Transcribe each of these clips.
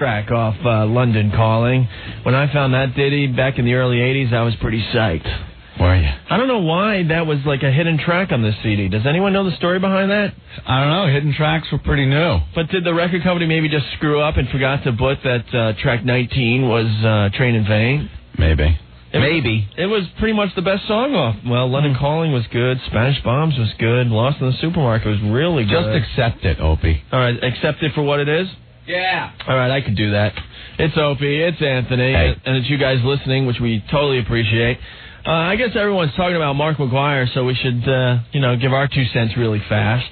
track off London Calling. When I found that ditty back in the early 80s, I was pretty psyched. Were you? I don't know why that was like a hidden track on this CD. Does anyone know the story behind that? I don't know. Hidden tracks were pretty new. But did the record company maybe just screw up and forgot to put that track 19 was Train in Vain? Maybe. It was pretty much the best song off. Well, London Calling was good. Spanish Bombs was good. Lost in the Supermarket was really good. Just accept it, Opie. All right, accept it for what it is? Yeah. All right, I could do that. It's Opie, it's Anthony, and it's you guys listening, which we totally appreciate. I guess everyone's talking about Mark McGwire, so we should, give our 2 cents really fast.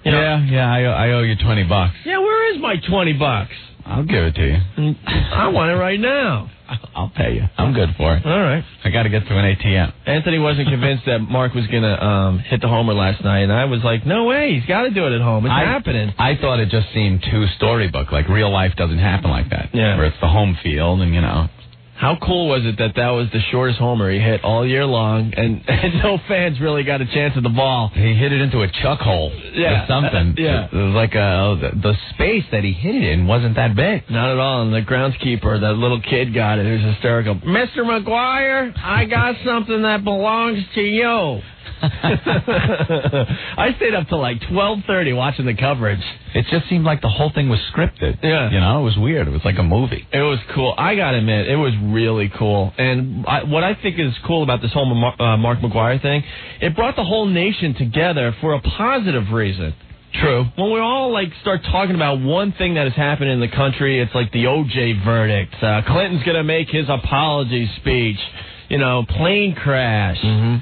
Yeah, I owe you $20. Yeah, where is my $20? I'll give it to you. I want it right now. I'll pay you. I'm good for it. All right. I got to get to an ATM. Anthony wasn't convinced that Mark was going to hit the homer last night, and I was like, no way, he's got to do it at home. It's happening. I thought it just seemed too storybook, like real life doesn't happen like that. Yeah. Where it's the home field and, How cool was it that was the shortest homer he hit all year long, and no fans really got a chance at the ball? He hit it into a chuck hole or something. Yeah. It was like the space that he hit it in wasn't that big. Not at all, and the groundskeeper, that little kid got it. It was hysterical. Mr. McGwire, I got something that belongs to you. I stayed up till like 12:30 watching the coverage. It just seemed like the whole thing was scripted. Yeah. It was weird. It was like a movie. It was cool. I gotta admit, it was really cool. And what I think is cool about this whole Mark McGwire thing, it brought the whole nation together for a positive reason. True. When we all start talking about one thing that has happened in the country, it's like the OJ verdict. Clinton's gonna make his apology speech. Plane crash. Mm-hmm.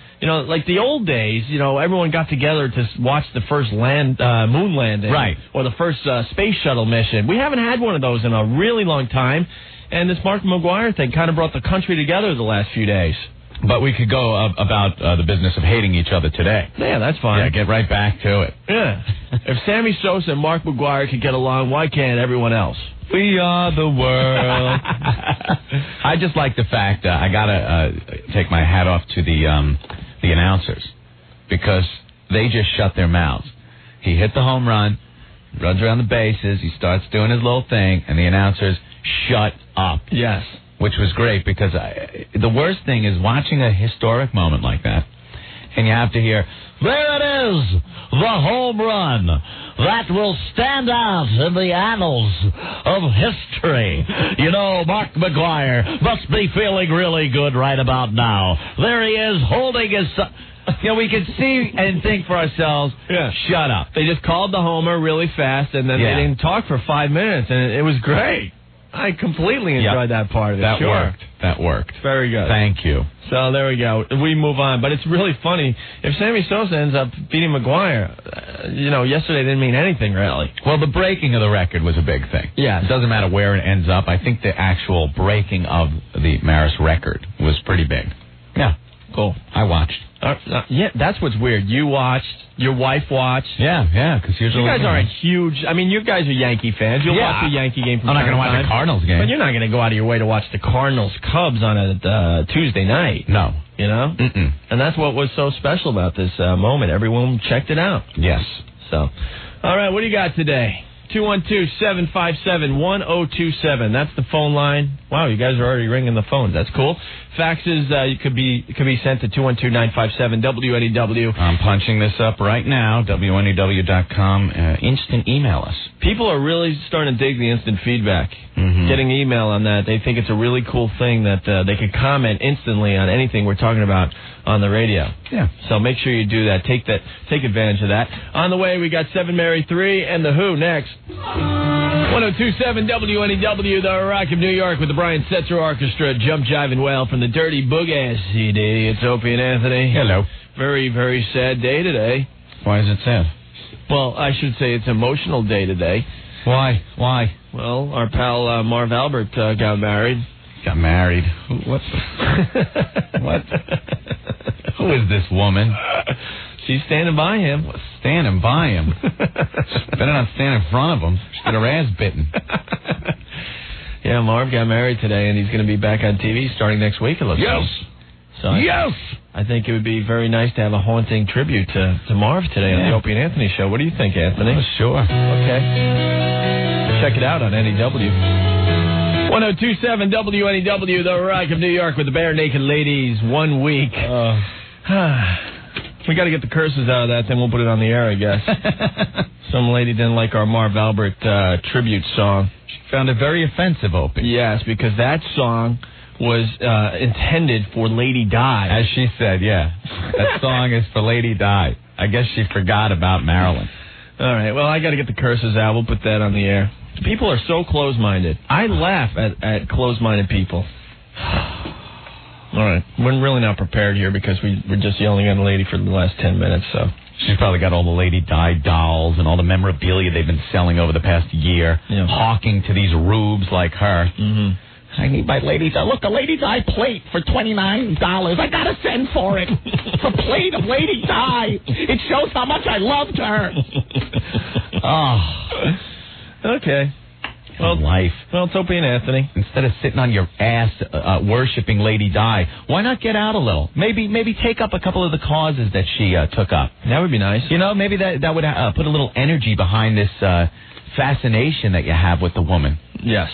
Like the old days, everyone got together to watch the first moon landing. Right. Or the first space shuttle mission. We haven't had one of those in a really long time. And this Mark McGwire thing kind of brought the country together the last few days. But we could go about the business of hating each other today. Yeah, that's fine. Yeah, get right back to it. Yeah. If Sammy Sosa and Mark McGwire could get along, why can't everyone else? We are the world. I just like the fact I gotta take my hat off to the announcers because they just shut their mouths. He hit the home run, runs around the bases, he starts doing his little thing, and the announcers shut up. Yes. Which was great because the worst thing is watching a historic moment like that, and you have to hear, there it is, the home run that will stand out in the annals of history. Mark McGwire must be feeling really good right about now. There he is holding his... we could see and think for ourselves, shut up. They just called the homer really fast, and then they didn't talk for 5 minutes, and it was great. I completely enjoyed that part of it. That worked. Very good. Thank you. So there we go. We move on. But it's really funny. If Sammy Sosa ends up beating McGwire, yesterday didn't mean anything, really. Well, the breaking of the record was a big thing. Yeah. It doesn't matter where it ends up. I think the actual breaking of the Maris record was pretty big. Yeah. Cool. I watched. Yeah, that's what's weird. You watched. Your wife watched. Yeah, because usually... You guys aren't huge... I mean, you guys are Yankee fans. You'll watch a Yankee game from time to time. I'm not going to watch a Cardinals game. But you're not going to go out of your way to watch the Cardinals-Cubs on a Tuesday night. No. Mm-mm. And that's what was so special about this moment. Everyone checked it out. Yes. So, all right, what do you got today? 212-757-1027. That's the phone line. Wow, you guys are already ringing the phones. That's cool. Faxes could be sent to 212-957-WNEW. I'm punching this up right now, WNEW.com. Instant email us. People are really starting to dig the instant feedback. Mm-hmm. Getting email on that. They think it's a really cool thing that they could comment instantly on anything we're talking about on the radio. Yeah. So make sure you do that. Take advantage of that. On the way, we got 7 Mary 3 and The Who next. 1027 WNEW, the Rock of New York with the Brian Setzer Orchestra, Jump Jiving Well from the Dirty Boogie CD. It's Opie and Anthony. Hello. Very, very sad day today. Why is it sad? Well, I should say it's an emotional day today. Why? Well, our pal Marv Albert got married. Got married? What? Who is this woman? She's standing by him. Standing by him? Better not stand in front of him. She'll get her ass bitten. Yeah, Marv got married today, and he's going to be back on TV starting next week, it looks like. So Yes! I think it would be very nice to have a haunting tribute to Marv today on the Opie and Anthony show. What do you think, Anthony? Sure. Okay. Check it out on NEW. 1027 WNEW, the Rock of New York with the Bare Naked Ladies. 1 week. We got to get the curses out of that, then we'll put it on the air, I guess. Some lady didn't like our Marv Albert tribute song. She found it very offensive, Opie. Yes, because that song was intended for Lady Di. As she said, yeah. That song is for Lady Di. I guess she forgot about Marilyn. All right, well, I got to get the curses out. We'll put that on the air. People are so close-minded. I laugh at close-minded people. All right, we're really not prepared here because we're just yelling at a lady for the last 10 minutes, so. She's probably got all the Lady Di dolls and all the memorabilia they've been selling over the past year, hawking to these rubes like her. Mm-hmm. I need my Lady Di. Look, a Lady Di plate for $29. I got to send for it. It's a plate of Lady Di. It shows how much I loved her. Okay. Well, life. Well, it's Opie and Anthony. Instead of sitting on your ass worshiping Lady Di, why not get out a little? Maybe take up a couple of the causes that she took up. That would be nice. You know, maybe that would put a little energy behind this fascination that you have with the woman. Yes.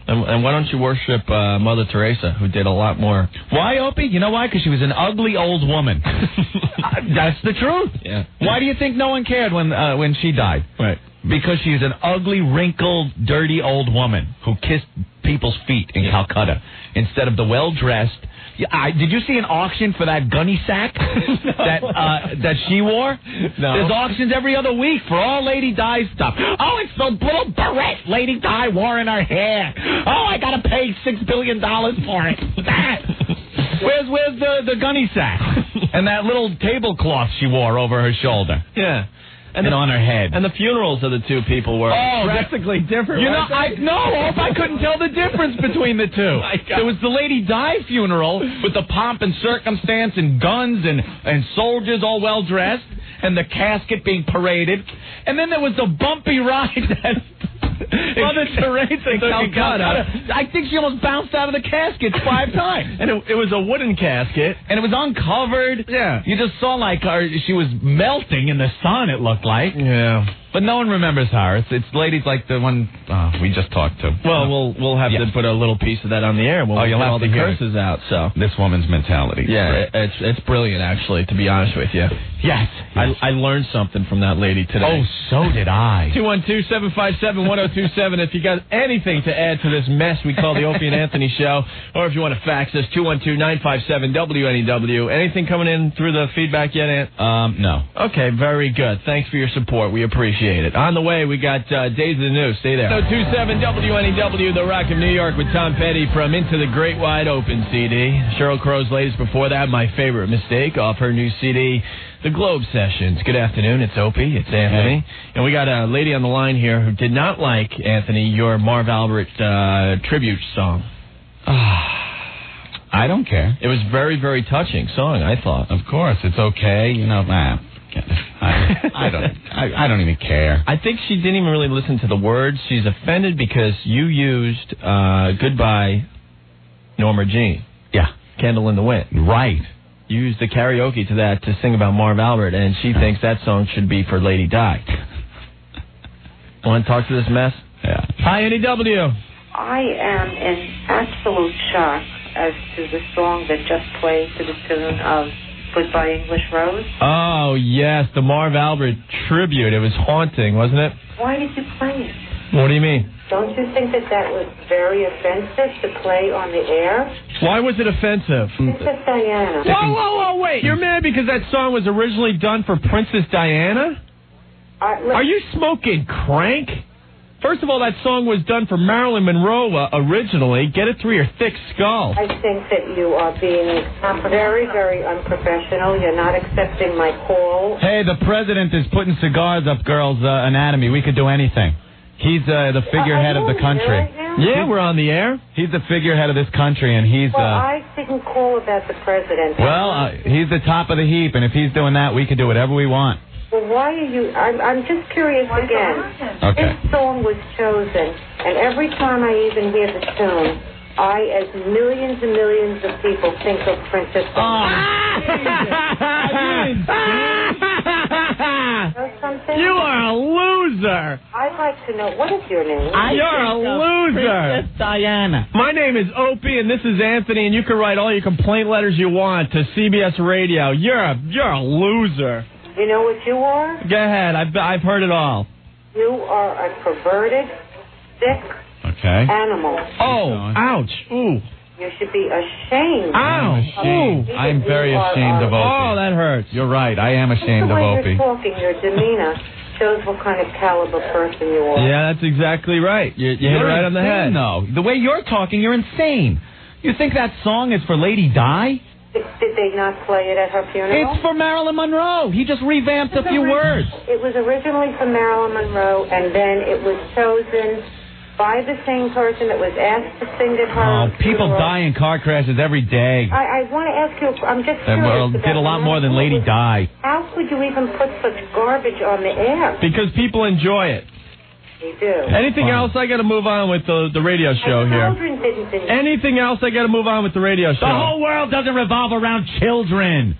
And why don't you worship Mother Teresa, who did a lot more? Why, Opie? You know why? Because she was an ugly old woman. That's the truth. Yeah. Why do you think no one cared when she died? Right. Because she's an ugly, wrinkled, dirty old woman who kissed people's feet in Calcutta instead of the well-dressed. Did you see an auction for that gunny sack that she wore? No. There's auctions every other week for all Lady Di stuff. Oh, it's the little beret Lady Di wore in her hair. Oh, I got to pay $6 billion for it. Where's the gunny sack? And that little tablecloth she wore over her shoulder. Yeah. And on her head. And the funerals of the two people were drastically different. You know, I couldn't tell the difference between the two. There was the Lady Di funeral with the pomp and circumstance and guns and soldiers all well dressed and the casket being paraded. And then there was the bumpy ride that Mother Teresa took in Calcutta. I think she almost bounced out of the casket 5 times. And it was a wooden casket. And it was uncovered. Yeah. You just saw she was melting in the sun, it looked like. Yeah. But no one remembers her. It's ladies like the one we just talked to. Well, we'll have to put a little piece of that on the air. You'll have all the curses out. So this woman's mentality. Yeah, it's brilliant, actually, to be honest with you. Yes. I learned something from that lady today. Oh, so did I. 212-757-1027. If you got anything to add to this mess we call the Opie and Anthony Show, or if you want to fax us, 212-957-WNEW. Anything coming in through the feedback yet, Ant? No. Okay, very good. Thanks for your support. We appreciate it. On the way, we got Days of the News. Stay there. 1027 WNEW, the Rock of New York with Tom Petty from Into the Great Wide Open CD. Sheryl Crow's latest before that, My Favorite Mistake, off her new CD, The Globe Sessions. Good afternoon. It's Opie. It's Anthony. Hey. And we got a lady on the line here who did not like, Anthony, your Marv Albert tribute song. I don't care. It was very, very touching song, I thought. Of course. It's okay. You know, I don't even care. I think she didn't even really listen to the words. She's offended because you used Goodbye, Norma Jean. Yeah. Candle in the Wind. Right. You used the karaoke to that to sing about Marv Albert, and she thinks that song should be for Lady Di. Want to talk to this mess? Yeah. Hi, NEW. I am in absolute shock as to the song that just played to the tune of Goodbye English Rose. Oh, yes, the Marv Albert tribute. It was haunting, wasn't it? Why did you play it? What do you mean? Don't you think that was very offensive to play on the air? Why was it offensive? Princess Diana. Whoa, wait. You're mad because that song was originally done for Princess Diana? Are you smoking crank? First of all, that song was done for Marilyn Monroe originally. Get it through your thick skull. I think that you are being very, very unprofessional. You're not accepting my call. Hey, the president is putting cigars up girls' anatomy. We could do anything. He's the figurehead of the country. Right now? Yeah, we're on the air. He's the figurehead of this country, and he's... Well, I didn't call about the president. Well, he's the top of the heap, and if he's doing that, we can do whatever we want. Well, why are you... I'm just curious again. Okay. This song was chosen, and every time I even hear the tune, I, as millions and millions of people, think of Princess Diana. You are a loser. I'd like to know, what is your name? You're a loser. Princess Diana. My name is Opie, and this is Anthony, and you can write all your complaint letters you want to CBS Radio. You're a loser. You know what you are? Go ahead. I've heard it all. You are a perverted, sick animal. Oh, ouch. Ooh. You should be ashamed. Ow. Ooh. I'm very ashamed of Opie. Oh, that hurts. You're right. I am ashamed of Opie. The way you're talking, your demeanor shows what kind of caliber person you are. Yeah, that's exactly right. You hit it right on the head. No, the way you're talking, you're insane. You think that song is for Lady Di? Did they not play it at her funeral? It's for Marilyn Monroe. He just revamped a few words. It was originally for Marilyn Monroe, and then it was chosen by the same person that was asked to sing at her people funeral. die in car crashes every day. I want to ask you, I'm just curious. Did a lot more than Lady Di. How could you even put such garbage on the air? Because people enjoy it. They do. Anything else? I got to move on with the radio show here. Children didn't. Anything else? I got to move on with the radio show. The whole world doesn't revolve around children.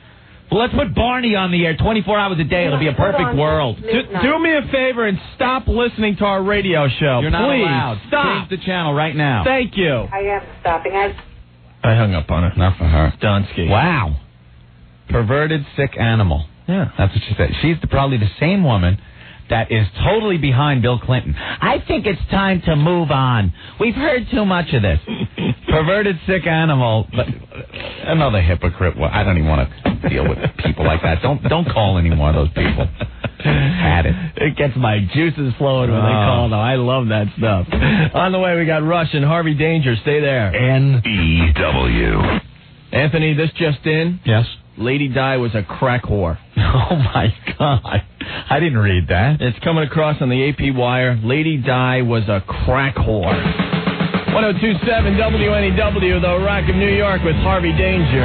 Well, let's put Barney on the air 24 hours a day. It'll be a perfect world. Do me a favor and stop listening to our radio show. You're not Please, allowed. stop. Change the channel right now. Thank you. I am stopping. I hung up on her. Not for her. Donsky. Wow. Perverted, sick animal. Yeah. That's what she said. She's probably the same woman that is totally behind Bill Clinton. I think it's time to move on. We've heard too much of this. Perverted, sick animal. But another hypocrite. Well, I don't even want to deal with people like that. Don't call any more of those people. Had it. It gets my juices flowing when they call, though. I love that stuff. On the way, we got Rush and Harvey Danger. Stay there. NEW. Anthony, this just in. Yes. Lady Di was a crack whore. Oh, my God. I didn't read that. It's coming across on the AP wire. Lady Di was a crack whore. 1027 WNEW, The Rock of New York with Harvey Danger.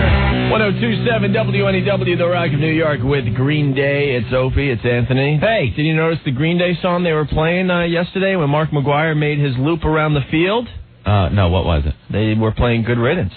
1027 WNEW, The Rock of New York with Green Day. It's Opie. It's Anthony. Hey, did you notice the Green Day song they were playing yesterday when Mark McGwire made his loop around the field? No, what was it? They were playing Good Riddance.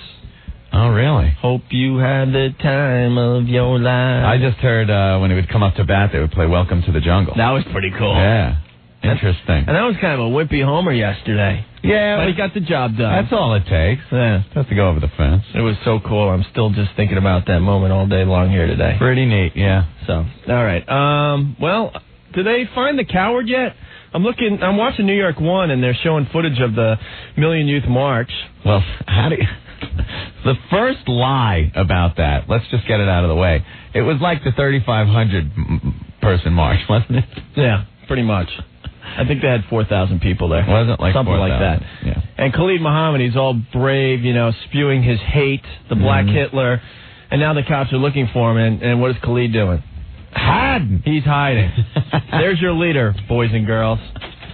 Oh, really? Hope you had the time of your life. I just heard when he would come up to bat, they would play Welcome to the Jungle. That was pretty cool. Yeah. Interesting. And that was kind of a wimpy homer yesterday. Yeah. But he got the job done. That's all it takes. Yeah. Just to go over the fence. It was so cool. I'm still just thinking about that moment all day long here today. Pretty neat, yeah. So, all right. Well, did they find the coward yet? I'm watching New York 1, and they're showing footage of the Million Youth March. Well, the first lie about that, let's just get it out of the way. It was like the 3,500 person march, wasn't it? Yeah, pretty much. I think they had 4,000 people there. Wasn't like something 4,000. like that. Yeah. And Khalid Muhammad, he's all brave, spewing his hate, the Black Hitler, and now the cops are looking for him. And what is Khalid doing? Hiding. He's hiding. There's your leader, boys and girls.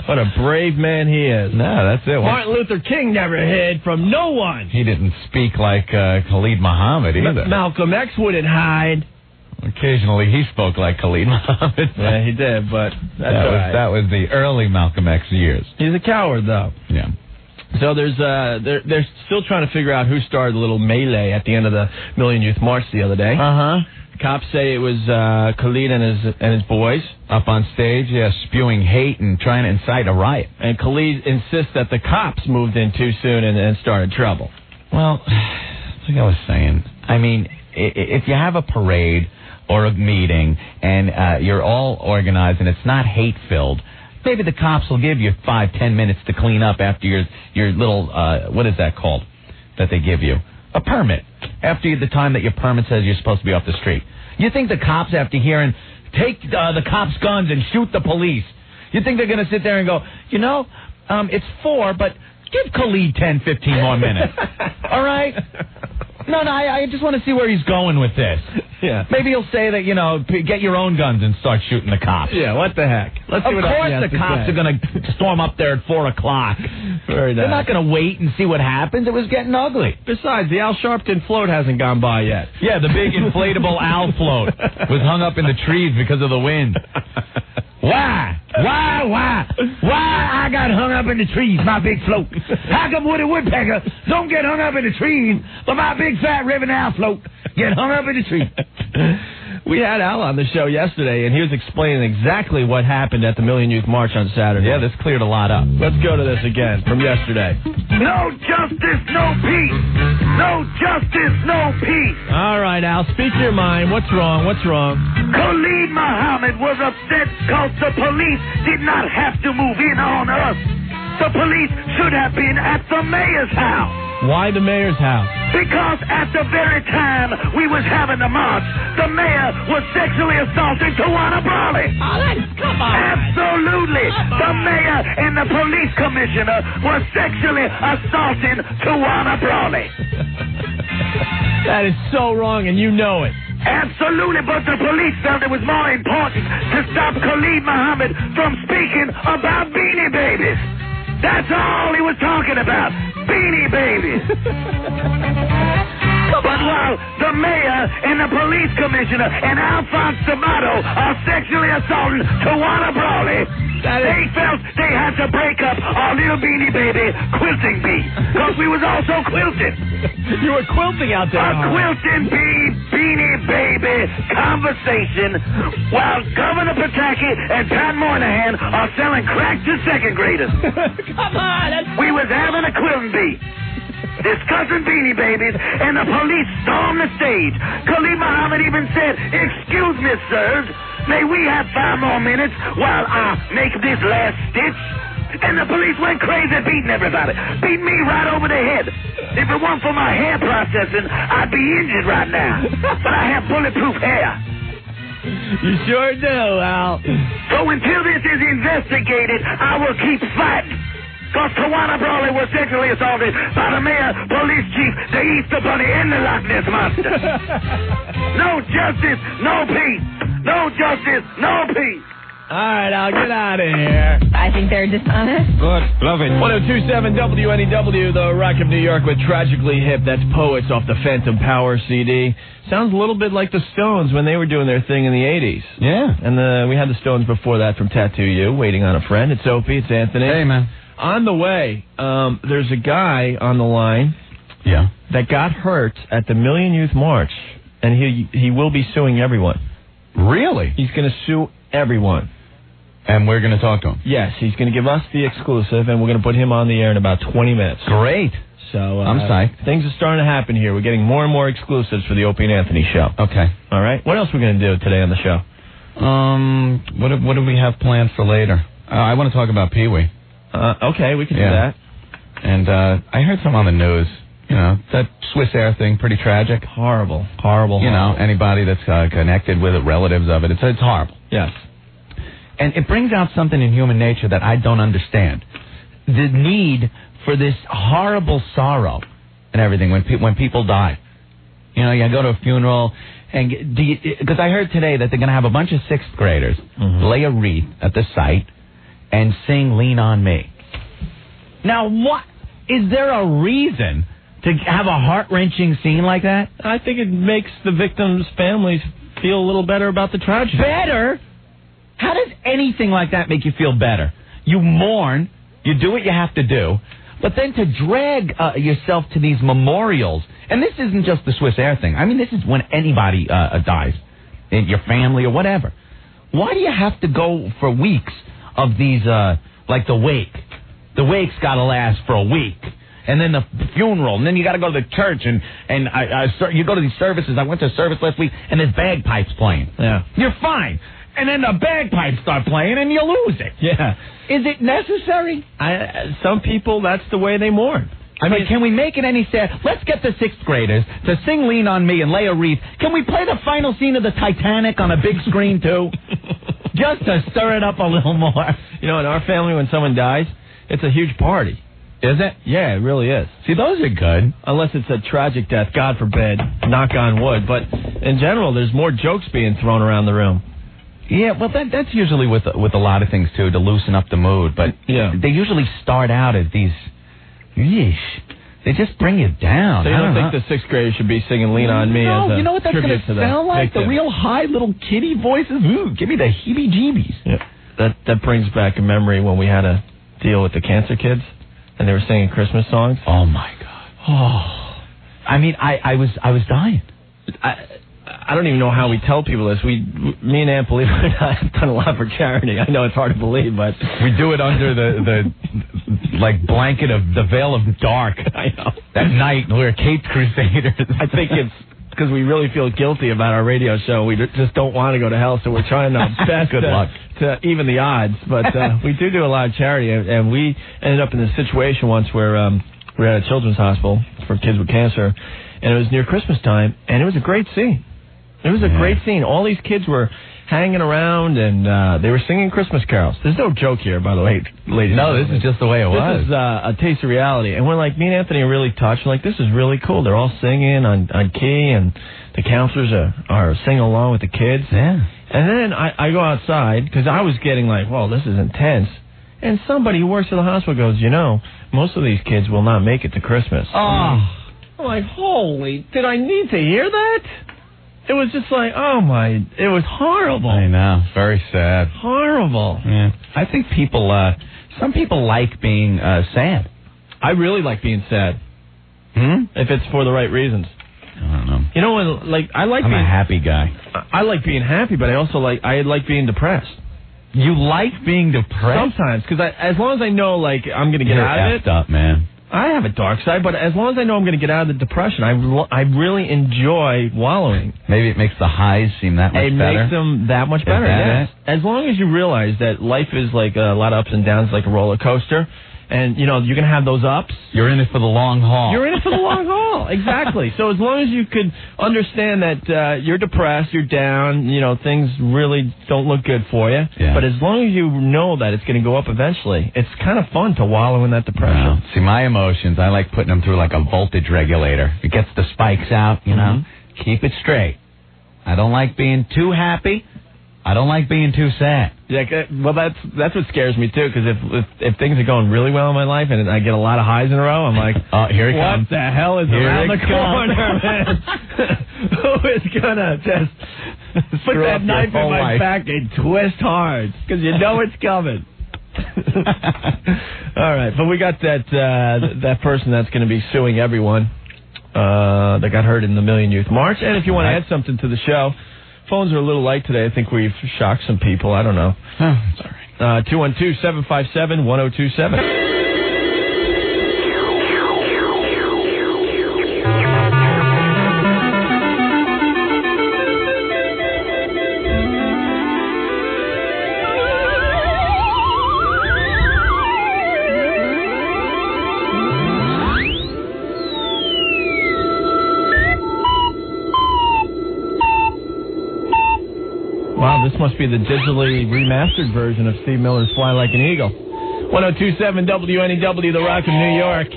What a brave man he is. No, that's it. Martin Luther King never hid from no one. He didn't speak like Khalid Muhammad either. Malcolm X wouldn't hide. Occasionally he spoke like Khalid Muhammad. Yeah, he did, but that was the early Malcolm X years. He's a coward, though. Yeah. So they're still trying to figure out who started the little melee at the end of the Million Youth March the other day. Uh-huh. Cops say it was Khalid and his boys up on stage, spewing hate and trying to incite a riot. And Khalid insists that the cops moved in too soon and started trouble. Well, like I was saying, I mean, if you have a parade or a meeting and you're all organized and it's not hate-filled, maybe the cops will give you 5-10 minutes to clean up after your little, what is that called, that they give you? A permit. After the time that your permit says you're supposed to be off the street. You think the cops, after hearing, take the cops' guns and shoot the police, you think they're going to sit there and go, it's 4, but give Khalid 10, 15 more minutes. All right? No, I just want to see where he's going with this. Yeah. Maybe he'll say that, get your own guns and start shooting the cops. Yeah, what the heck? Of course the cops are going to storm up there at 4 o'clock. Very nice. They're not going to wait and see what happens. It was getting ugly. Besides, the Al Sharpton float hasn't gone by yet. Yeah, the big inflatable Al float was hung up in the trees because of the wind. Why I got hung up in the trees, my big float? How come Woody Woodpecker don't get hung up in the trees, but my big fat ribbon owl float get hung up in the tree? We had Al on the show yesterday, and he was explaining exactly what happened at the Million Youth March on Saturday. Yeah, this cleared a lot up. Let's go to this again from yesterday. No justice, no peace. No justice, no peace. All right, Al, speak your mind. What's wrong? What's wrong? Khalid Muhammad was upset because the police did not have to move in on us. The police should have been at the mayor's house. Why the mayor's house? Because at the very time we was having the march, the mayor was sexually assaulting Tawana Brawley. Oh, come on. Absolutely. The mayor and the police commissioner were sexually assaulting Tawana Brawley. That is so wrong, and you know it. Absolutely, but the police felt it was more important to stop Khalid Muhammad from speaking about Beanie Babies. That's all he was talking about, Beanie Babies. But while the mayor and the police commissioner and Alphonse D'Amato are sexually assaulting Tawana Brawley, they felt they had to break up our little Beanie Baby quilting bee, because we was also quilting. You were quilting out there. A quilting bee, Beanie Baby conversation while Governor Pataki and Pat Moynihan are selling crack to second graders. Come on. We was having a quilting bee, discussing Beanie Babies, and the police stormed the stage. Khalid Muhammad even said, "Excuse me, sirs, may we have 5 more minutes while I make this last stitch?" And the police went crazy beating everybody. Beat me right over the head. If it weren't for my hair processing, I'd be injured right now. But I have bulletproof hair. You sure do, Al. So until this is investigated, I will keep fighting. Because Tawana Brawley was sexually assaulted by the mayor, police chief, the Easter Bunny, and the Loch Ness Monster. No justice, no peace. No justice, no peace. All right, Al, get out of here. I think they're dishonest. Good. Love it. 1027 WNEW, the Rock of New York with Tragically Hip. That's Poets off the Phantom Power CD. Sounds a little bit like the Stones when they were doing their thing in the 80s. Yeah. And we had the Stones before that from Tattoo You, Waiting on a Friend. It's Opie, it's Anthony. Hey, man. On the way, there's a guy on the line that got hurt at the Million Youth March, and he will be suing everyone. Really? He's going to sue everyone. And we're going to talk to him? Yes, he's going to give us the exclusive, and we're going to put him on the air in about 20 minutes. Great. So I'm psyched. Things are starting to happen here. We're getting more and more exclusives for the Opie and Anthony show. Okay. All right. What else are we going to do today on the show? What do we have planned for later? I want to talk about Pee Wee. Okay, we can do that. And I heard some on the news. You know, that Swiss Air thing, pretty tragic. Horrible. You know, anybody that's connected with it, relatives of it, it's horrible. Yes. And it brings out something in human nature that I don't understand. The need for this horrible sorrow and everything when people die. You know, you go to a funeral, and because I heard today that they're going to have a bunch of 6th graders lay a wreath at the site and sing Lean on Me. Now, what? Is there a reason to have a heart-wrenching scene like that? I think it makes the victims' families feel a little better about the tragedy. Better? How does anything like that make you feel better? You mourn, you do what you have to do, but then to drag yourself to these memorials, and this isn't just the Swiss Air thing. I mean, this is when anybody dies, in your family or whatever. Why do you have to go for weeks of these, like the wake? The wake's got to last for a week. And then the funeral, and then you got to go to the church, and you go to these services. I went to a service last week, and there's bagpipes playing. Yeah. You're fine. And then the bagpipes start playing, and you lose it. Yeah. Is it necessary? Some people, that's the way they mourn. I mean, can we make it any sad? Let's get the 6th graders to sing Lean on Me and lay a wreath. Can we play the final scene of the Titanic on a big screen, too? Just to stir it up a little more. You know, in our family, when someone dies, it's a huge party. Is it? Yeah, it really is. See, those are good. Unless it's a tragic death, God forbid, knock on wood. But in general, there's more jokes being thrown around the room. Yeah, well, that's usually with a lot of things, too, to loosen up the mood. But they usually start out as these, they just bring you down. So you don't think the 6th graders should be singing Lean on Me as a you know what that's going to sound like? The real high little kitty voices? Ooh, give me the heebie-jeebies. Yeah. That brings back a memory when we had to deal with the cancer kids, and they were singing Christmas songs. Oh, my God. Oh. I mean, I was dying. I don't even know how we tell people this. Me and Aunt, believe it or not, have done a lot for charity. I know it's hard to believe, but we do it under the like blanket of the veil of dark. I know. That night, we're caped crusaders. I think it's because we really feel guilty about our radio show. We just don't want to go to hell, so we're trying our best Good luck. to even the odds. But we do a lot of charity, and we ended up in this situation once where we were at a children's hospital for kids with cancer, and it was near Christmas time, and it was a great scene. It was a great scene. All these kids were hanging around, and they were singing Christmas carols. There's no joke here, by the way, ladies. No, this is just the way it was. This is a taste of reality. And we're like, me and Anthony are really touched. We're like, this is really cool. They're all singing on key, and the counselors are singing along with the kids. Yeah. And then I go outside, because I was getting like, well, this is intense. And somebody who works at the hospital goes, most of these kids will not make it to Christmas. Oh. I'm like, holy, did I need to hear that? It was just like, it was horrible. I know, very sad. Horrible. Yeah. I think some people like being sad. I really like being sad. If it's for the right reasons. I don't know. You know, when, I'm a happy guy. I like being happy, but I also like being depressed. You like being depressed? Sometimes, because as long as I know, I'm going to get out of it. You're effed up, man. I have a dark side, but as long as I know I'm going to get out of the depression, I really enjoy wallowing. Maybe it makes the highs seem that much better. It makes them that much better, yes. As long as you realize that life is like a lot of ups and downs, like a roller coaster, and, you're going to have those ups. You're in it for the long haul. You're in it for the long haul, exactly. So as long as you could understand that you're depressed, you're down, things really don't look good for you. Yeah. But as long as you know that it's going to go up eventually, it's kind of fun to wallow in that depression. Wow. See, my emotions, I like putting them through like a voltage regulator. It gets the spikes out, Keep it straight. I don't like being too happy. I don't like being too sad. Yeah, well, that's what scares me too. Because if things are going really well in my life and I get a lot of highs in a row, I'm like, oh, here it comes. What the hell is around the corner, man? Who is gonna just put that knife in my back and twist hard? Because you know it's coming. All right, but we got that person that's going to be suing everyone that got hurt in the Million Youth March. And if you want to add something to the show. Phones are a little light today. I think we've shocked some people. I don't know. Oh, it's all right. 212-757-1027. Wow, this must be the digitally remastered version of Steve Miller's Fly Like an Eagle. 1027 WNEW, The Rock of New York.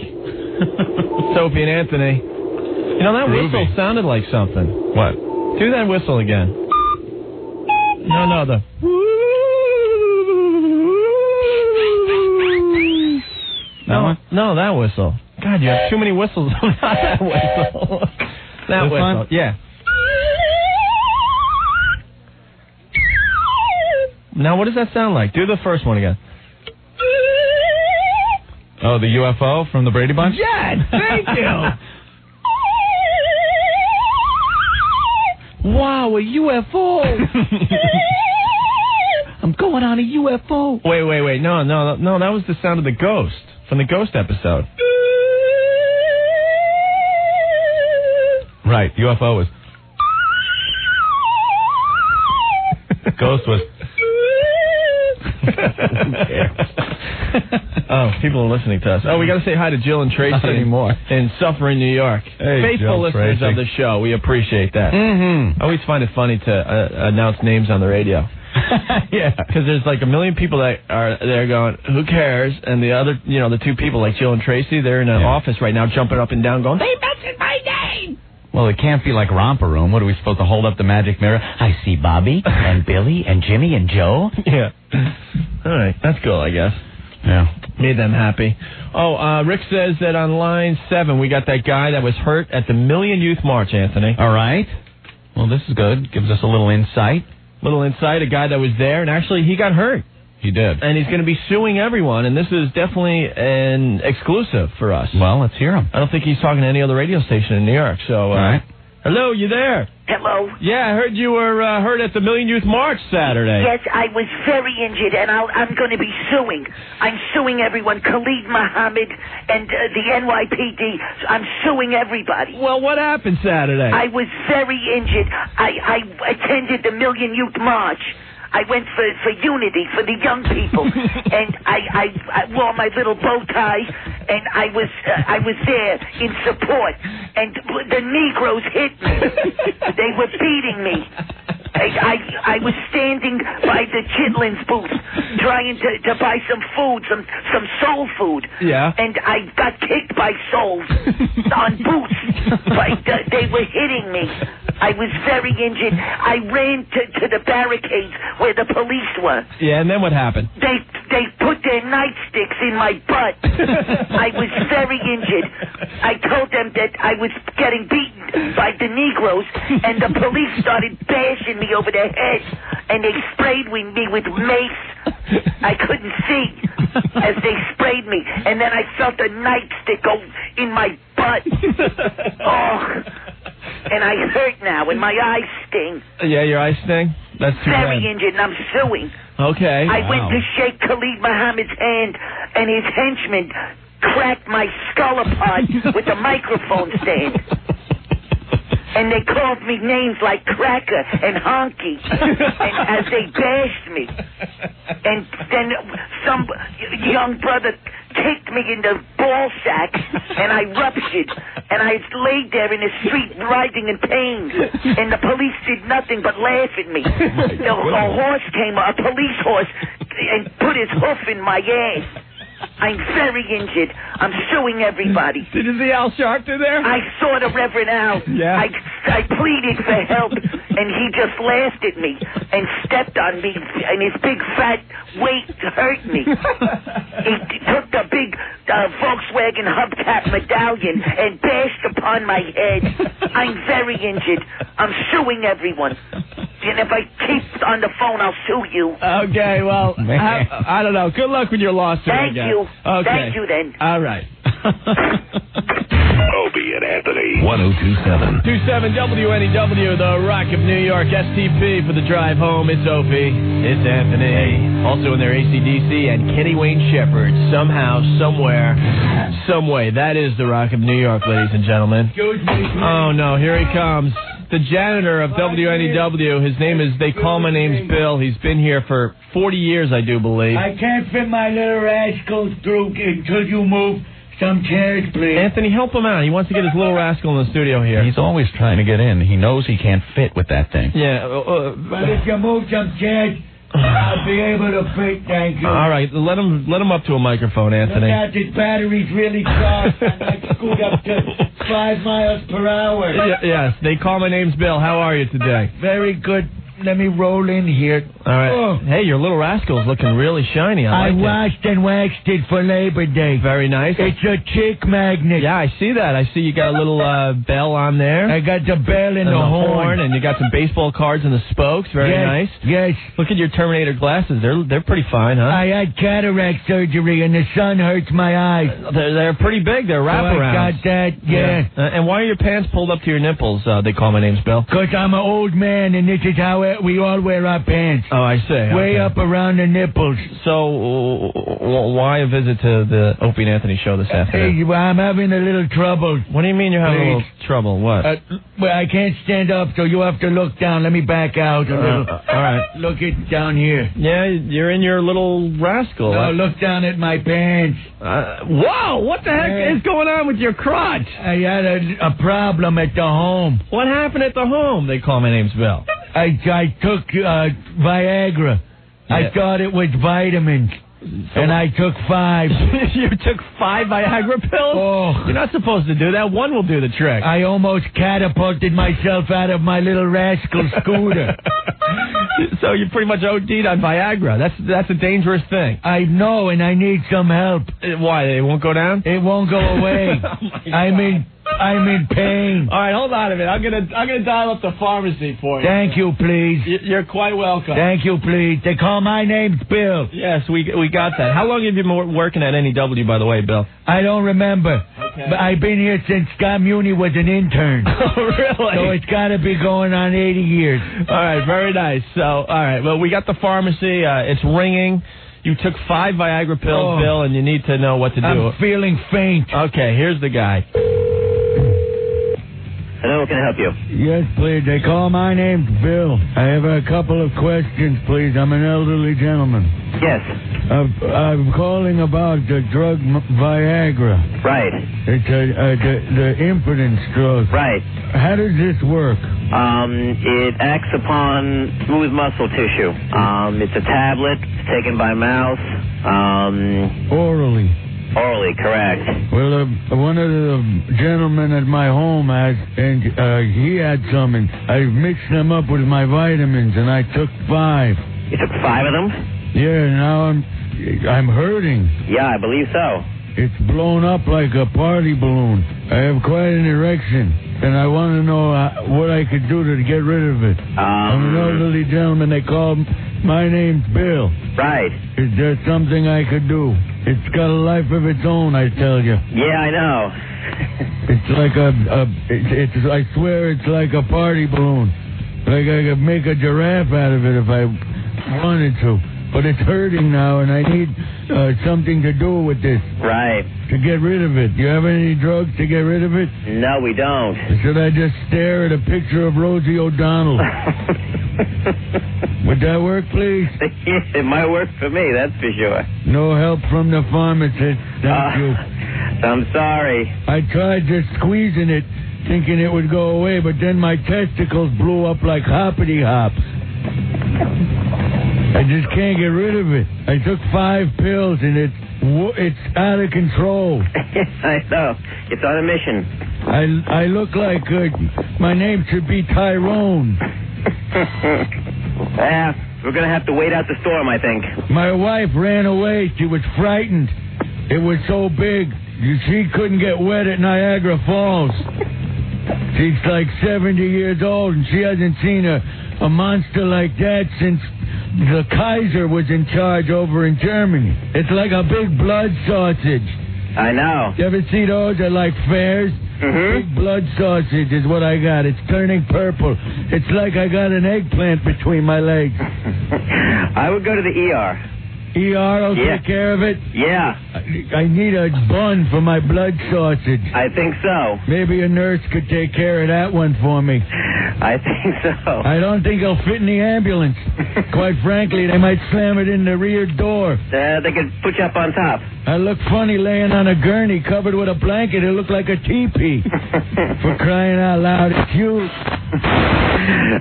Opie and Anthony. That whistle sounded like something. What? Do that whistle again. No, the... That one? No, that whistle. God, you have too many whistles. Not that whistle. That this whistle. One? Yeah. Now, what does that sound like? Do the first one again. Oh, the UFO from the Brady Bunch? Yes, thank you. Wow, a UFO. I'm going on a UFO. Wait. No, that was the sound of the ghost from the Ghost episode. Right, UFO was... Ghost was... Oh, people are listening to us. Oh, we got to say hi to Jill and Tracy Not anymore. in Suffering, New York. Hey, faithful Jill, listeners Tracy. of the show. We appreciate that. Mm-hmm. I always find it funny to announce names on the radio. Yeah, because there's like a million people that are there going, who cares? And the other, the two people like Jill and Tracy, they're in an office right now jumping up and down going, they mentioned my name! Well, it can't be like Romper Room. What are we supposed to hold up the magic mirror? I see Bobby and Billy and Jimmy and Joe. Yeah. All right. That's cool, I guess. Yeah. Made them happy. Oh, Rick says that on line 7, we got that guy that was hurt at the Million Youth March, Anthony. All right. Well, this is good. Gives us a little insight. A guy that was there, and actually he got hurt. He did. And he's going to be suing everyone, and this is definitely an exclusive for us. Well, let's hear him. I don't think he's talking to any other radio station in New York, so all right. Hello, you there? Hello? Yeah, I heard you were hurt at the Million Youth March Saturday. Yes, I was very injured, and I'm going to be suing. I'm suing everyone, Khalid Muhammad and the NYPD. I'm suing everybody. Well, what happened Saturday? I was very injured. I attended the Million Youth March. I went for unity, for the young people, and I wore my little bow tie, and I was there in support, and the Negroes hit me. They were beating me. I was standing by the Chitlins booth trying to buy some food, some soul food. Yeah. And I got kicked by souls on booths. They were hitting me. I was very injured. I ran to the barricades where the police were. Yeah, and then what happened? They put their nightsticks in my butt. I was very injured. I told them that I was getting beaten by the Negroes, and the police started bashing me over the head, and they sprayed me with mace. I couldn't see as they sprayed me, and then I felt a nightstick go in my butt. Oh, and I hurt now, and my eyes sting. Yeah, your eyes sting? That's too bad. Very injured, and I'm suing. Okay. I went to shake Khalid Muhammad's hand, and his henchman cracked my skull apart with a microphone stand. And they called me names like Cracker and Honky, and as they bashed me. And then some young brother kicked me in the ball sack, and I ruptured. And I laid there in the street writhing in pain. And the police did nothing but laugh at me. A horse came, a police horse, and put his hoof in my ass. I'm very injured. I'm suing everybody. Did you see Al Sharpton there? I saw the Reverend Al. Yeah. I pleaded for help, and he just laughed at me and stepped on me, and his big fat weight hurt me. He took the big Volkswagen hubcap medallion and bashed upon my head. I'm very injured. I'm suing everyone. And if I keep on the phone, I'll sue you. Okay, well, I don't know. Good luck with your lawsuit. Thank you. Okay. Thank you, then. All right. Opie and Anthony. 1027. 27 WNEW, the Rock of New York, STP for the drive home. It's Opie. It's Anthony. Also in there, AC/DC and Kenny Wayne Shepherd. Somehow, somewhere, some way. That is the Rock of New York, ladies and gentlemen. Oh, no. Here he comes. The janitor of WNEW. His name is, they call my name's Bill. He's been here for 40 years, I do believe. I can't fit my little rascals through until you move some chairs, please. Anthony, help him out. He wants to get his little rascal in the studio here. He's always trying to get in. He knows he can't fit with that thing. Yeah. But if you move some chairs, I'll be able to fit, thank you. All right, let him up to a microphone, Anthony. Look out, this battery's really charged, and I scoot up to 5 miles per hour. Yes, they call my name's Bill. How are you today? Very good. Let me roll in here. All right. Oh. Hey, your little rascal's looking really shiny. I like it. washed and waxed it for Labor Day. Very nice. It's a chick magnet. Yeah, I see that. I see you got a little bell on there. I got the bell and the horn. And you got some baseball cards in the spokes. Very nice. Yes. Look at your Terminator glasses. They're pretty fine, huh? I had cataract surgery, and the sun hurts my eyes. They're pretty big. They're wraparounds. I got that, yeah. And why are your pants pulled up to your nipples? They call my name's Bill. Because I'm an old man, and this is how we all wear our pants. Oh, I see. Way up around the nipples. So, why a visit to the Opie and Anthony show this afternoon? Hey, I'm having a little trouble. What do you mean you're having a little trouble? What? Well, I can't stand up, so you have to look down. Let me back out a little. All right. Look it down here. Yeah, you're in your little rascal. No, look down at my pants. Whoa! What the heck is going on with your crotch? I had a problem at the home. What happened at the home? They call my name's Bill. I took Viagra. Yeah. I thought it was vitamins. And I took 5. You took 5 Viagra pills? Oh. You're not supposed to do that. One will do the trick. I almost catapulted myself out of my little rascal scooter. So you pretty much OD'd on Viagra. That's a dangerous thing. I know, and I need some help. Why? It won't go down? It won't go away. I'm in pain. All right, hold on a minute. I'm gonna dial up the pharmacy for you. Thank you, please. You're quite welcome. Thank you, please. They call my name's Bill. Yes, we got that. How long have you been working at NEW, by the way, Bill? I don't remember. But I've been here since Scott Muni was an intern. Oh, really? So it's got to be going on 80 years. All right, very nice. So, all right, well, we got the pharmacy. It's ringing. You took 5 Viagra pills, Bill, and you need to know what to do. I'm feeling faint. Okay, here's the guy. Hello, can I help you? Yes, please. They call my name's Bill. I have a couple of questions, please. I'm an elderly gentleman. Yes. I'm calling about the drug Viagra. Right. It's the impotence drug. Right. How does this work? It acts upon smooth muscle tissue. It's a tablet. It's taken by mouth. Orally. Orally, correct. Well, one of the gentlemen at my home has, and he had some, and I mixed them up with my vitamins, and I took 5. You took 5 of them? Yeah, now I'm hurting. Yeah, I believe so. It's blown up like a party balloon. I have quite an erection, and I want to know what I could do to get rid of it. I'm an elderly gentleman. They call my name's Bill. Right. Is there something I could do? It's got a life of its own, I tell you. Yeah, I know. It's like I swear it's like a party balloon. Like I could make a giraffe out of it if I wanted to. But it's hurting now, and I need something to do with this. Right. To get rid of it. Do you have any drugs to get rid of it? No, we don't. Should I just stare at a picture of Rosie O'Donnell? Would that work, please? It might work for me, that's for sure. No help from the pharmacist. Thank you. I'm sorry. I tried just squeezing it, thinking it would go away, but then my testicles blew up like hoppity hops. I just can't get rid of it. I took 5 pills, and it's out of control. I know. It's on a mission. I look like my name should be Tyrone. We're going to have to wait out the storm, I think. My wife ran away. She was frightened. It was so big. She couldn't get wet at Niagara Falls. She's like 70 years old, and she hasn't seen a monster like that since the Kaiser was in charge over in Germany. It's like a big blood sausage. I know. You ever see those at like fairs? Mm-hmm. Big blood sausage is what I got. It's turning purple. It's like I got an eggplant between my legs. I would go to the ER. ER will take care of it? Yeah. I need a bun for my blood sausage. I think so. Maybe a nurse could take care of that one for me. I think so. I don't think it'll fit in the ambulance. Quite frankly, they might slam it in the rear door. They could put you up on top. I look funny laying on a gurney covered with a blanket. It looked like a teepee. For crying out loud, it's huge.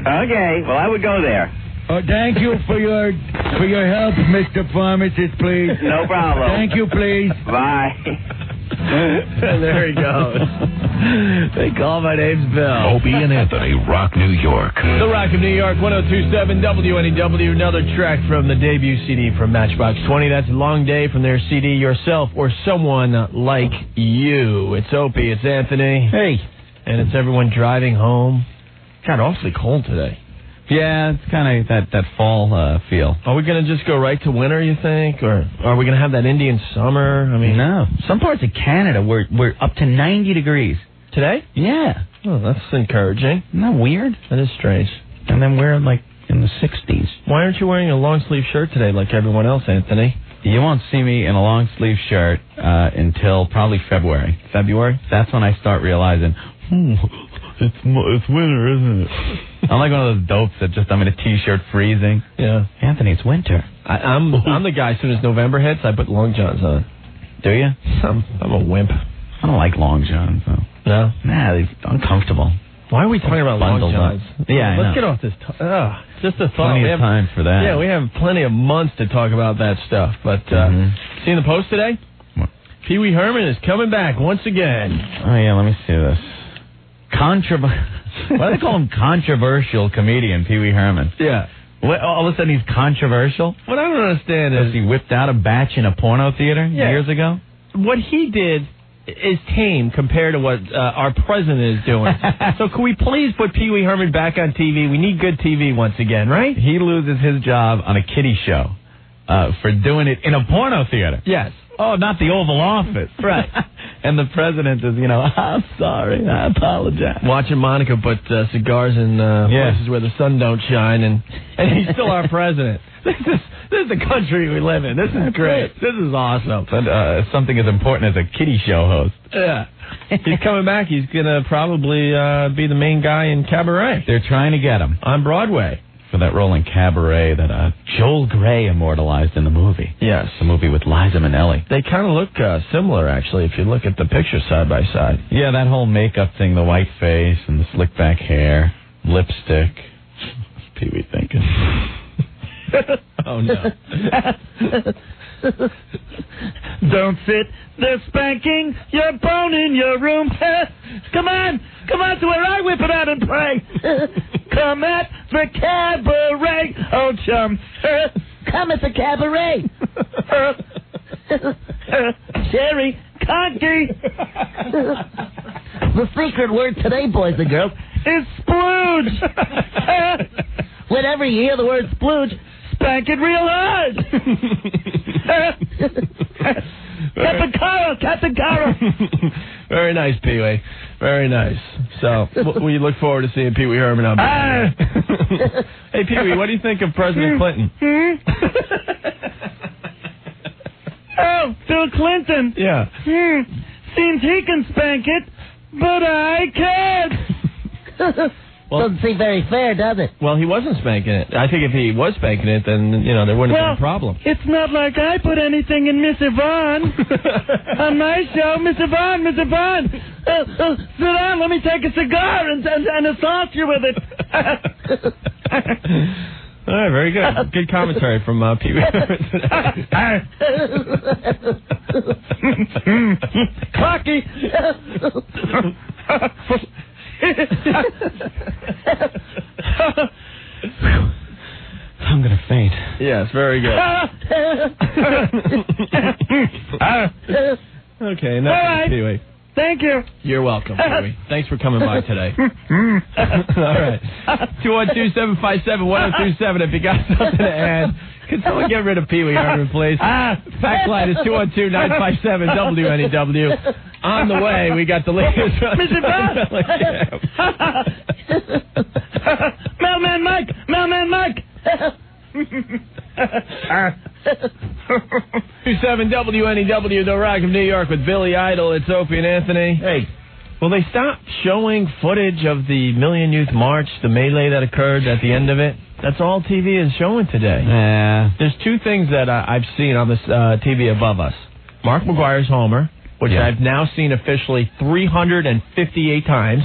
Okay, well, I would go there. Oh, thank you for your help, Mr. Pharmacist, please. No problem. Thank you, please. Bye. There he goes. They call my name's Bill. Opie and Anthony rock New York. The Rock of New York, 102.7 WNEW. Another track from the debut CD from Matchbox 20. That's a Long Day from their CD, Yourself or Someone Like You. It's Opie, it's Anthony. Hey. And it's everyone driving home. Got awfully cold today. Yeah, it's kind of that fall feel. Are we going to just go right to winter, you think? Or are we going to have that Indian summer? I mean, no. Some parts of Canada, we're up to 90 degrees. Today? Yeah. Oh, that's encouraging. Isn't that weird? That is strange. And then we're like in the 60s. Why aren't you wearing a long sleeve shirt today like everyone else, Anthony? You won't see me in a long sleeve shirt until probably February. February? That's when I start realizing, it's winter, isn't it? I'm like one of those dopes that I'm in a t-shirt freezing. Yeah. Anthony, it's winter. I'm the guy, as soon as November hits, I put long johns on. Do you? I'm a wimp. I don't like long johns, though. No? Nah, they're uncomfortable. Why are we talking about long johns? Yeah, Let's get off this. Just a thought. Plenty of time for that. Yeah, we have plenty of months to talk about that stuff. But seen the post today? What? Pee Wee Herman is coming back once again. Oh, yeah, let me see this. Why do they call him controversial comedian, Pee Wee Herman? Yeah. What, all of a sudden he's controversial? What I don't understand is... he whipped out a batch in a porno theater years ago? What he did is tame compared to what our president is doing. So can we please put Pee Wee Herman back on TV? We need good TV once again, right? He loses his job on a kiddie show for doing it in a porno theater. Yes. Oh, not the Oval Office. Right. And the president is, I'm sorry, I apologize. Watching Monica put cigars in places where the sun don't shine, and he's still our president. This is the country we live in. This is great. This is awesome. But something as important as a kiddie show host. Yeah. He's coming back. He's going to probably be the main guy in Cabaret. They're trying to get him. On Broadway. For that role in Cabaret that Joel Grey immortalized in the movie. Yes. The movie with Liza Minnelli. They kind of look similar, actually, if you look at the pictures side by side. Yeah, that whole makeup thing, the white face and the slick back hair, lipstick. Pee Wee thinking. Oh, no. Don't sit there spanking your bone in your room. Come on to where I whip it out and play. Come at the cabaret, oh chum. Come at the cabaret. Cherry Conky. The secret word today, boys and girls, is splooge. Whenever you hear the word splooge, spank it real hard. Captain Carl. Very nice, Pee Wee. Very nice. So, we look forward to seeing Pee Wee Herman on. Hey, Pee Wee, what do you think of President Clinton? Oh, Bill Clinton. Yeah. Seems he can spank it, but I can't. Well, doesn't seem very fair, does it? Well, he wasn't spanking it. I think if he was spanking it, then, there wouldn't have been a problem. It's not like I put anything in Miss Yvonne. On my show, Miss Yvonne. Sit down, let me take a cigar and assault you with it. All right, very good. Good commentary from Pee Wee. Clocky. I'm going to faint. Yes, very good. Okay, enough of Pee Wee. Thank you. You're welcome, Pee Wee. Thanks for coming by today. All right. 212-757-1027 if you got something to add. Can someone get rid of Pee Wee Herman, please? Fax line is 212-957-WNEW. On the way, we got the latest. Mr. Mailman Mike! 27 WNEW, The Rock of New York with Billy Idol. It's Opie and Anthony. Hey. Will they stop showing footage of the Million Youth March, the melee that occurred at the end of it? That's all TV is showing today. Yeah. There's two things that I've seen on this TV above us. Mark McGwire's Homer, which I've now seen officially 358 times.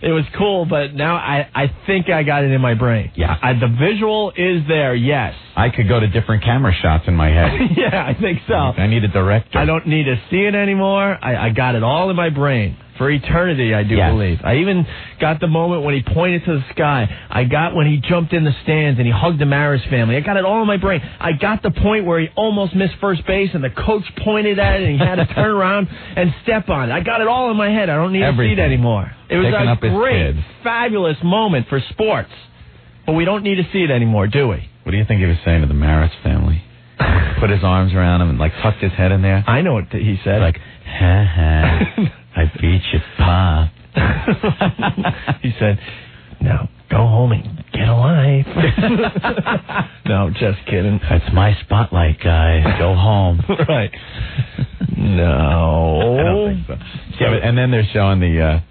It was cool, but now I think I got it in my brain. Yeah. The visual is there, yes. I could go to different camera shots in my head. Yeah, I think so. I need a director. I don't need to see it anymore. I got it all in my brain. For eternity, I do believe. I even got the moment when he pointed to the sky. I got when he jumped in the stands and he hugged the Maris family. I got it all in my brain. I got the point where he almost missed first base and the coach pointed at it and he had to turn around and step on it. I got it all in my head. I don't need to see it anymore. It was a great, fabulous moment for sports. But we don't need to see it anymore, do we? What do you think he was saying to the Maris family? Put his arms around him and, tucked his head in there? I know what he said. Ha ha. I beat you, Pa. He said, now go home and get a life. No, just kidding. That's my spotlight, guys. Go home. Right. No. I don't think so. Yeah, and then they're showing the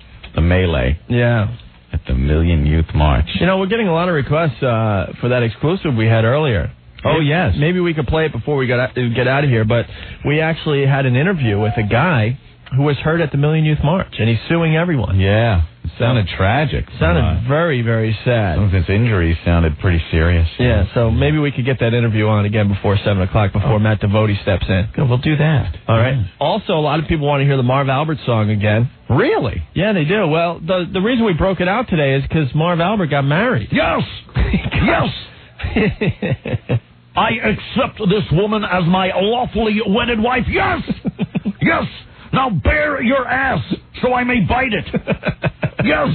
melee. Yeah. At the Million Youth March. We're getting a lot of requests for that exclusive we had earlier. Oh, yes. Maybe we could play it before we get out of here, but we actually had an interview with a guy who was hurt at the Million Youth March, and he's suing everyone. Yeah. It sounded tragic. Sounded very, very sad. Some of his injuries sounded pretty serious. Yeah, so maybe we could get that interview on again before 7 o'clock, before Matt Devotie steps in. Good, we'll do that. All right. Also, a lot of people want to hear the Marv Albert song again. Really? Yeah, they do. Well, the reason we broke it out today is because Marv Albert got married. Yes! Yes! I accept this woman as my lawfully wedded wife. Yes! Yes! Now bare your ass so I may bite it. Yes!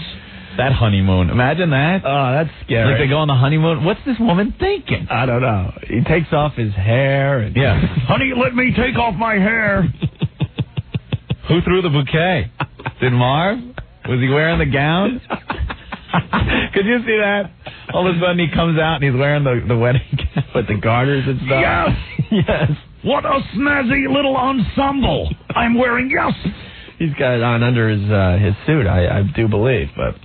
That honeymoon. Imagine that. Oh, that's scary. Like they go on the honeymoon. What's this woman thinking? I don't know. He takes off his hair. And Honey, let me take off my hair. Who threw the bouquet? Did Marv? Was he wearing the gown? Could you see that? All of a sudden he comes out and he's wearing the wedding gown with the garters and stuff. Yes! Yes. What a snazzy little ensemble I'm wearing, yes! He's got it on under his suit, I do believe, but...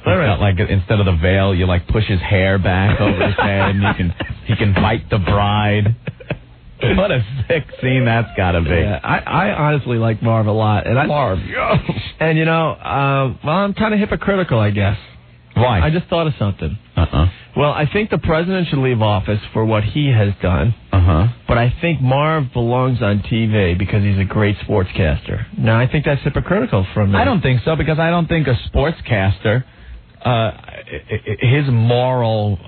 Got, like, instead of the veil, you like push his hair back over his head, and he can bite the bride. What a sick scene that's got to be. Yeah, I honestly like Marv a lot, and Marv, and well, I'm kind of hypocritical, I guess. Why? I just thought of something. Uh-uh. Well, I think the president should leave office for what he has done. Uh-huh. But I think Marv belongs on TV because he's a great sportscaster. Now, I think that's hypocritical from me. I don't think so, because I don't think a sportscaster, his morals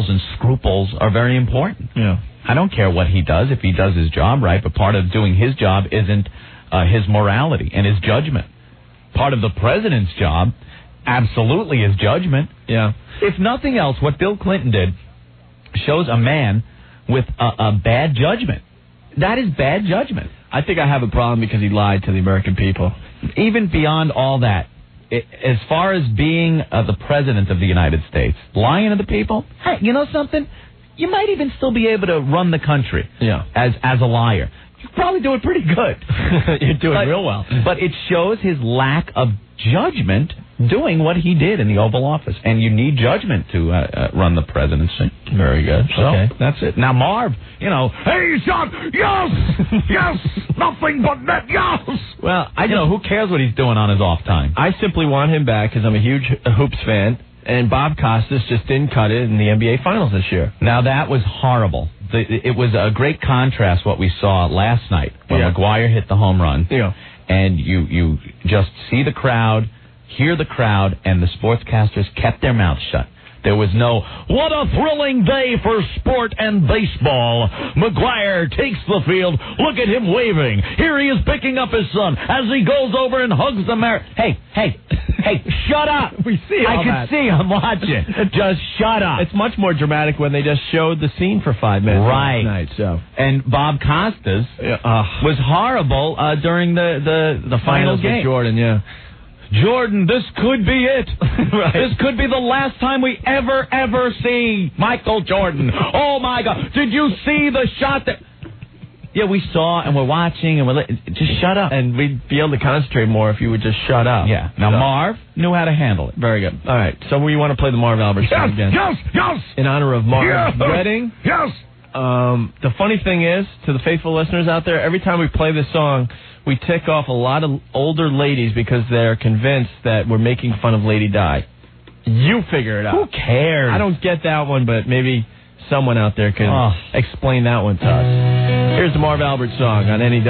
and scruples are very important. Yeah. I don't care what he does if he does his job right, but part of doing his job isn't his morality and his judgment. Part of the president's job absolutely is judgment. Yeah. If nothing else, what Bill Clinton did shows a man with a bad judgment. That is bad judgment. I think I have a problem because he lied to the American people. Even beyond all that, as far as being the president of the United States, lying to the people, hey, you know something? You might even still be able to run the country as a liar. You probably do it pretty good. You're doing real well. But it shows his lack of judgment doing what he did in the Oval Office. And you need judgment to run the presidency. Very good. So, okay. That's it. Now, Marv, Hey, son, yes! Yes! Nothing but net, yes! Well, who cares what he's doing on his off time? I simply want him back because I'm a huge Hoops fan. And Bob Costas just didn't cut it in the NBA Finals this year. Now, that was horrible. It was a great contrast what we saw last night when McGwire hit the home run. Yeah. And you just see the crowd, hear the crowd, and the sportscasters kept their mouths shut. There was no, what a thrilling day for sport and baseball. McGwire takes the field. Look at him waving. Here he is picking up his son as he goes over and hugs the mayor. Hey, shut up. We see all that. I can see I'm watching. Just shut up. It's much more dramatic when they just showed the scene for 5 minutes right. last night. So. And Bob Costas was horrible during the final game. With Jordan, Jordan, this could be it. Right. This could be the last time we ever see Michael Jordan. Oh, my God. Did you see the shot that... Yeah, we saw, and we're watching, and just shut up. And we'd be able to concentrate more if you would just shut up. Yeah. Now, Marv knew how to handle it. Very good. All right. So we want to play the Marv Albert song again. Yes! In honor of Marv's wedding. Yes! The funny thing is, to the faithful listeners out there, every time we play this song, we tick off a lot of older ladies because they're convinced that we're making fun of Lady Di. You figure it out. Who cares? I don't get that one, but maybe someone out there can explain that one to us. Here's the Marv Albert song on NEW.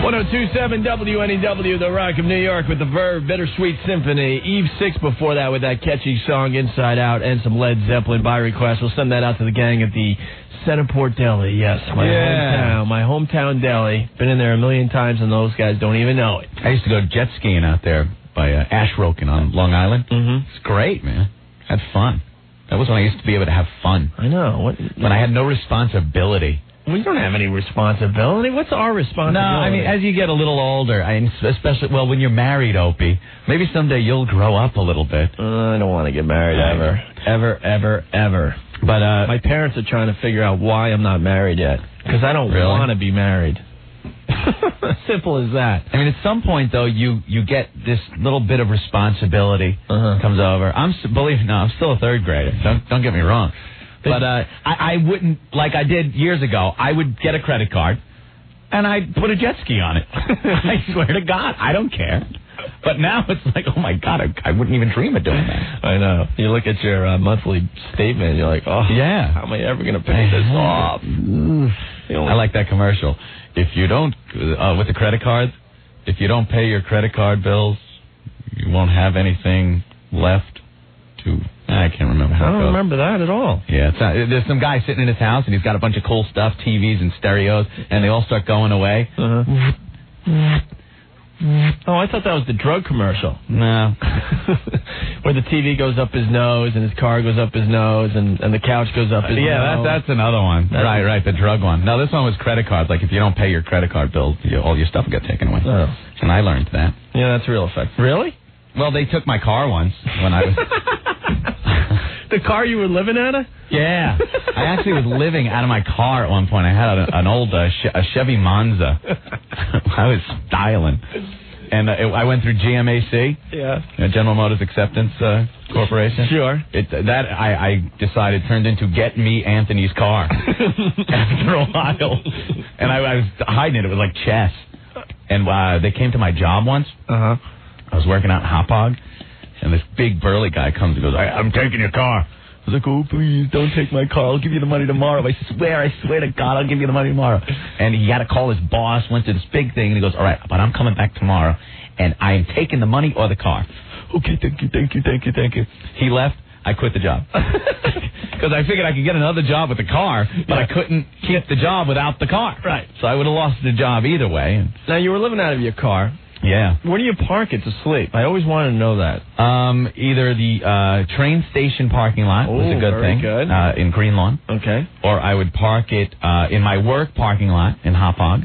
102.7 WNEW, the Rock of New York with the Verve Bittersweet Symphony. Eve 6 before that with that catchy song Inside Out and some Led Zeppelin by request. We'll send that out to the gang at the Centerport Deli. Yes, my hometown deli. Been in there a million times and those guys don't even know it. I used to go jet skiing out there by Ashroken on Long Island. Mm-hmm. It's great, man. Had fun. That was when I used to be able to have fun. I know. When I had no responsibility. We don't have any responsibility. What's our responsibility? No, I mean, as you get a little older, especially, when you're married, Opie, maybe someday you'll grow up a little bit. I don't want to get married ever. But my parents are trying to figure out why I'm not married yet. Because I don't want to be married. Simple as that. I mean, at some point, though, you get this little bit of responsibility comes over. I'm still a third grader. Don't get me wrong. But I wouldn't, like I did years ago, I would get a credit card, and I'd put a jet ski on it. I swear to God, I don't care. But now it's like, oh, my God, I wouldn't even dream of doing that. I know. You look at your monthly statement, and you're like, how am I ever going to pay this off? I like that commercial. If you don't, with the credit cards, if you don't pay your credit card bills, you won't have anything left to... I can't remember how it goes. I don't remember that at all. Yeah, there's some guy sitting in his house, and he's got a bunch of cool stuff, TVs and stereos, and they all start going away. Oh, I thought that was the drug commercial. No. Where the TV goes up his nose and his car goes up his nose and the couch goes up his nose. Yeah, that's another one. Right, the drug one. No, this one was credit cards. Like, if you don't pay your credit card bills, all your stuff will get taken away. Oh. And I learned that. Yeah, that's real effective. Really? Well, they took my car once when I was... The car you were living out of? Yeah. I actually was living out of my car at one point. I had an old a Chevy Monza. I was styling. And I went through GMAC, General Motors Acceptance Corporation. Sure. I decided turned into Get Me Anthony's Car after a while. And I was hiding it. It was like chess. And they came to my job once. Uh-huh. I was working out in Hot Dog, and this big burly guy comes and goes, I'm taking your car. I was like, oh, please, don't take my car. I'll give you the money tomorrow. I swear to God, I'll give you the money tomorrow. And he had to call his boss, went to this big thing, and he goes, all right, but I'm coming back tomorrow, and I am taking the money or the car. Okay, thank you. He left. I quit the job. Because I figured I could get another job with the car, but I couldn't keep the job without the car. Right. So I would have lost the job either way. Now, you were living out of your car. Yeah. Where do you park it to sleep? I always wanted to know that. Either the train station parking lot was a good thing. Good. In Green Lawn. Okay. Or I would park it in my work parking lot in Hop Hog.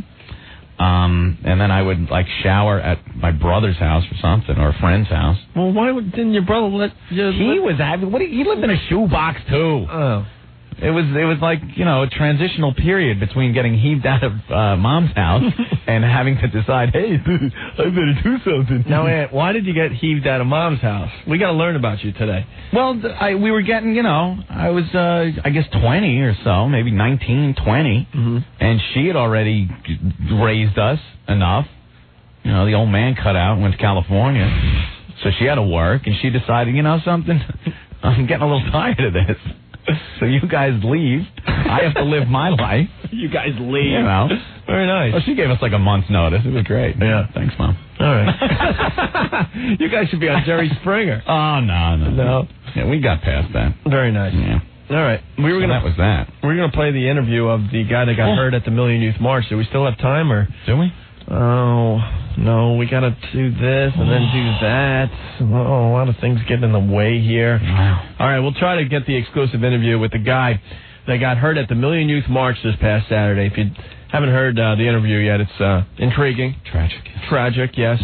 And then I would shower at my brother's house or something, or a friend's house. Well, why didn't your brother let you? He lived in a shoebox too. Oh. It was like, a transitional period between getting heaved out of Mom's house and having to decide, hey, I better do something. Now, Aunt, why did you get heaved out of Mom's house? We got to learn about you today. Well, we were getting, I was, I guess, 20 or so, maybe 19, 20. Mm-hmm. And she had already raised us enough. The old man cut out and went to California. So she had to work, and she decided, something, I'm getting a little tired of this. So you guys leave. I have to live my life. You guys leave. Very nice. Well, she gave us a month's notice. It was great. Yeah. Thanks, Mom. All right. You guys should be on Jerry Springer. Oh, no. Yeah, we got past that. Very nice. Yeah. All right. That was that. We're going to play the interview of the guy that got hurt at the Million Youth March. Do we still have time, or? Do we? Oh, no, we got to do this and then do that. Oh, a lot of things getting in the way here. Wow. All right, we'll try to get the exclusive interview with the guy that got hurt at the Million Youth March this past Saturday. If you haven't heard the interview yet, it's intriguing. Tragic, yes.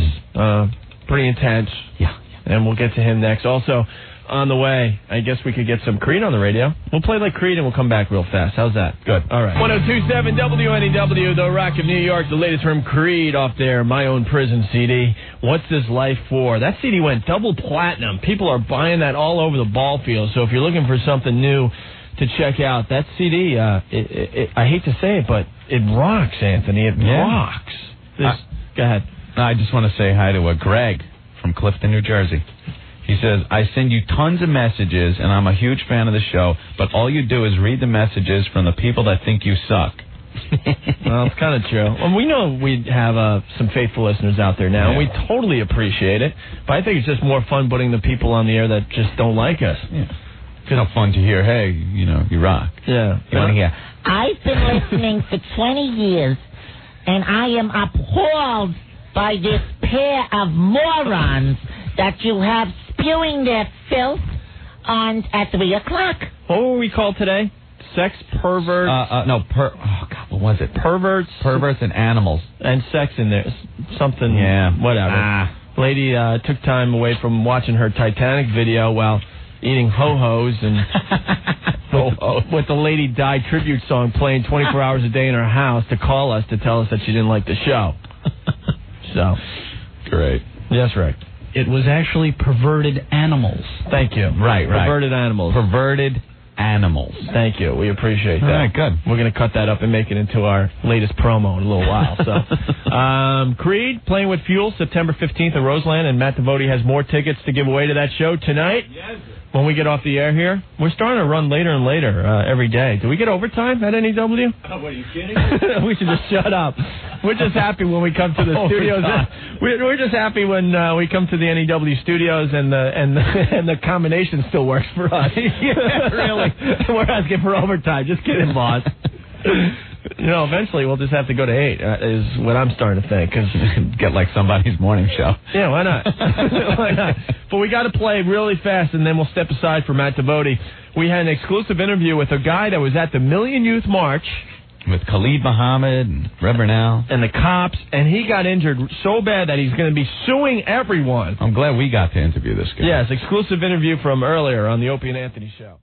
Pretty intense. Yeah. And we'll get to him next. Also, on the way, I guess we could get some Creed on the radio. We'll play like Creed and we'll come back real fast. How's that? Good. All right. 102.7 WNEW, The Rock of New York, the latest from Creed off their My Own Prison CD. What's This Life For? That CD went double platinum. People are buying that all over the ball field. So if you're looking for something new to check out, that CD, I hate to say it, but it rocks, Anthony. It rocks. Go ahead. I just want to say hi to Greg from Clifton, New Jersey. He says, I send you tons of messages, and I'm a huge fan of the show, but all you do is read the messages from the people that think you suck. Well, it's kind of true. Well, we know we have some faithful listeners out there now, and we totally appreciate it, but I think it's just more fun putting the people on the air that just don't like us. Yeah. It's not fun to hear, hey, you rock. Yeah. You want to hear, I've been listening for 20 years, and I am appalled by this pair of morons that you have spewing their filth on at 3 o'clock. What were we called today? Sex perverts? what was it? Perverts and animals. And sex in there. Something, whatever. Lady took time away from watching her Titanic video while eating ho-hos and with the Lady Di tribute song playing 24 hours a day in her house to call us to tell us that she didn't like the show. So. Great. Yes, Rick. It was actually perverted animals. Thank you. Right. Perverted animals. Perverted animals. Thank you. We appreciate that. All right, good. We're going to cut that up and make it into our latest promo in a little while. So, Creed, Playing with Fuel, September 15th at Roseland, and Matt Devotie has more tickets to give away to that show tonight. Yes. When we get off the air here, we're starting to run later and later every day. Do we get overtime at NEW? Oh, what, are you kidding? We should just shut up. We're just happy when we come to the studios. We're just happy when we come to the NEW studios and the combination still works for us. Yeah, really. We're asking for overtime. Just kidding, boss. Eventually we'll just have to go to 8, is what I'm starting to think. Cause get like somebody's morning show. Yeah, why not? Why not? But we got to play really fast, and then we'll step aside for Matt Devoti. We had an exclusive interview with a guy that was at the Million Youth March. With Khalid Muhammad and Reverend Al. And the cops, and he got injured so bad that he's going to be suing everyone. I'm glad we got to interview this guy. Yes, exclusive interview from earlier on the Opie and Anthony show.